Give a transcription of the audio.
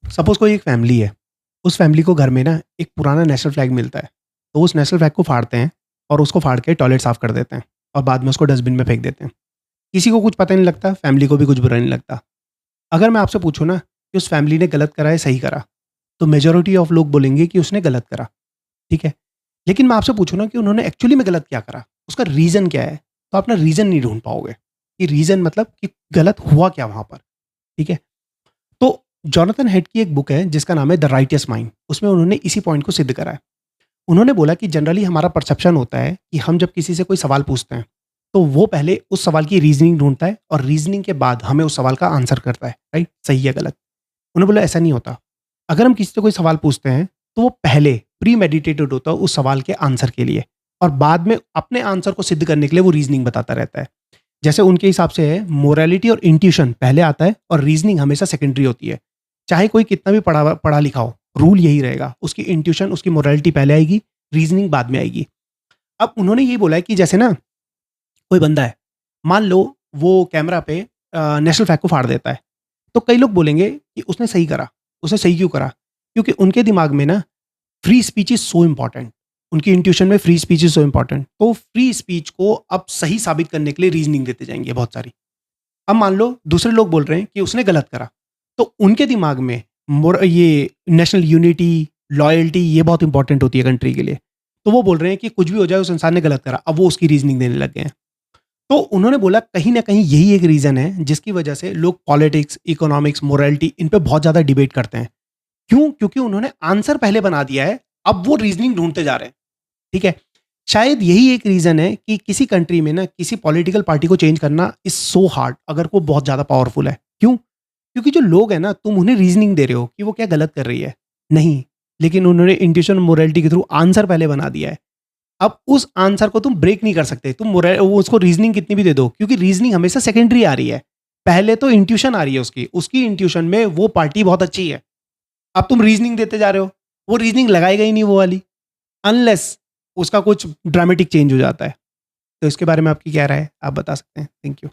Suppose कोई एक family है, उस फैमिली को घर में ना एक पुराना नेशनल फ्लैग मिलता है, तो उस नेशनल फ्लैग को फाड़ते हैं और उसको फाड़ के टॉयलेट साफ कर देते हैं और बाद में उसको डस्टबिन में फेंक देते हैं। किसी को कुछ पता नहीं लगता, फैमिली को भी कुछ बुरा नहीं लगता। अगर मैं आपसे पूछूँ ना कि उस फैमिली ने गलत करा है सही करा, तो मेजॉरिटी ऑफ लोग बोलेंगे कि उसने गलत करा, ठीक है। लेकिन मैं आपसे पूछूँ ना कि उन्होंने एक्चुअली में गलत क्या करा, उसका रीज़न क्या है, तो आप ना रीज़न नहीं ढूँढ पाओगे कि रीज़न मतलब कि गलत हुआ क्या वहाँ पर, ठीक है। तो जॉनथन हेड की एक बुक है जिसका नाम है द राइटियस माइंड, उसमें उन्होंने इसी पॉइंट को सिद्ध करा है। उन्होंने बोला कि जनरली हमारा परसेप्शन होता है कि हम जब किसी से कोई सवाल पूछते हैं, तो वो पहले उस सवाल की रीज़निंग ढूँढता है और रीज़निंग के बाद हमें उस सवाल का आंसर करता है, राइट? सही या गलत? उन्होंने बोला ऐसा नहीं होता। अगर हम किसी से कोई सवाल पूछते हैं, तो वो पहले प्रीमेडिटेटेड होता है उस सवाल के आंसर के लिए और बाद में अपने आंसर को सिद्ध करने के लिए वो रीज़निंग बताता रहता है। जैसे उनके हिसाब से है, मोरालिटी और इंट्यूशन पहले आता है और रीज़निंग हमेशा सेकेंडरी होती है। चाहे कोई कितना भी पढ़ा लिखा हो, रूल यही रहेगा। उसकी इंट्यूशन, उसकी मोरालिटी पहले आएगी, रीज़निंग बाद में आएगी। अब उन्होंने ये बोला है कि जैसे ना कोई बंदा है, मान लो वो कैमरा पे नेशनल फ्लैग को फाड़ देता है, तो कई लोग बोलेंगे कि उसने सही करा। उसने सही क्यों करा? क्योंकि उनके दिमाग में ना free speech is so important. उनकी इंट्यूशन में free speech is so important. तो फ्री स्पीच को अब सही साबित करने के लिए रीज़निंग देते जाएँगे बहुत सारी। अब मान लो दूसरे लोग बोल रहे हैं कि उसने गलत करा, तो उनके दिमाग में ये नेशनल यूनिटी, लॉयल्टी ये बहुत इंपॉर्टेंट होती है कंट्री के लिए। तो वो बोल रहे हैं कि कुछ भी हो जाए उस इंसान ने गलत करा, अब वो उसकी रीजनिंग देने लग गए हैं। तो उन्होंने बोला कहीं ना कहीं यही एक रीजन है जिसकी वजह से लोग पॉलिटिक्स, इकोनॉमिक्स, मोरालिटी इन पे बहुत ज्यादा डिबेट करते हैं। क्यों? क्योंकि उन्होंने आंसर पहले बना दिया है, अब वो रीजनिंग ढूंढते जा रहे हैं, ठीक है। शायद यही एक रीजन है कि किसी कंट्री में ना किसी पॉलिटिकल पार्टी को चेंज करना इज सो हार्ड अगर वो बहुत ज्यादा पावरफुल है। क्यों? क्योंकि जो लोग हैं ना, तुम उन्हें रीजनिंग दे रहे हो कि वो क्या गलत कर रही है, नहीं, लेकिन उन्होंने इंट्यूशन मोरालिटी के थ्रू आंसर पहले बना दिया है। अब उस आंसर को तुम ब्रेक नहीं कर सकते, तुम वो उसको रीजनिंग कितनी भी दे दो, क्योंकि रीजनिंग हमेशा सेकेंडरी आ रही है। पहले तो इंट्यूशन आ रही है, उसकी उसकी इंट्यूशन में वो पार्टी बहुत अच्छी है। अब तुम रीजनिंग देते जा रहे हो, वो रीजनिंग लगाएगा ही नहीं वो वाली, अनलेस उसका कुछ ड्रामेटिक चेंज हो जाता है। तो इसके बारे में आपकी क्या राय है, आप बता सकते हैं? Thank you.